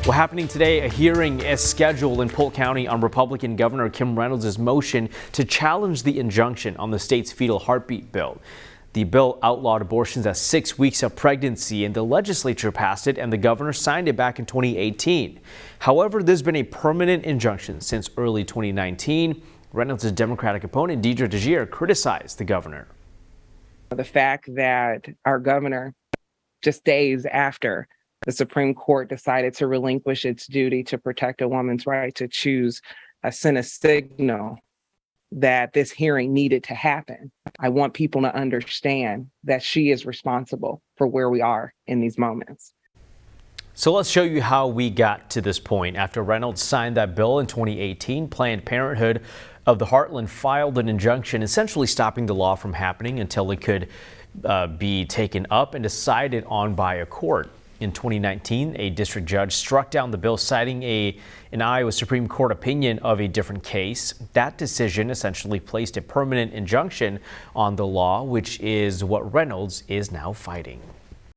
Well, happening today, a hearing is scheduled in Polk County on Republican Governor Kim Reynolds' motion to challenge the injunction on the state's fetal heartbeat bill. The bill outlawed abortions at 6 weeks of pregnancy, and the legislature passed it and the governor signed it back in 2018. However, there's been a permanent injunction since early 2019. Reynolds' Democratic opponent, Deidre DeGier, criticized the governor. The fact that our governor, just days after the Supreme Court decided to relinquish its duty to protect a woman's right to choose, sent a signal that this hearing needed to happen. I want people to understand that she is responsible for where we are in these moments. So let's show you how we got to this point. After Reynolds signed that bill in 2018, Planned Parenthood of the Heartland filed an injunction essentially stopping the law from happening until it could be taken up and decided on by a court. In 2019, a district judge struck down the bill, citing an Iowa Supreme Court opinion of a different case. That decision essentially placed a permanent injunction on the law, which is what Reynolds is now fighting.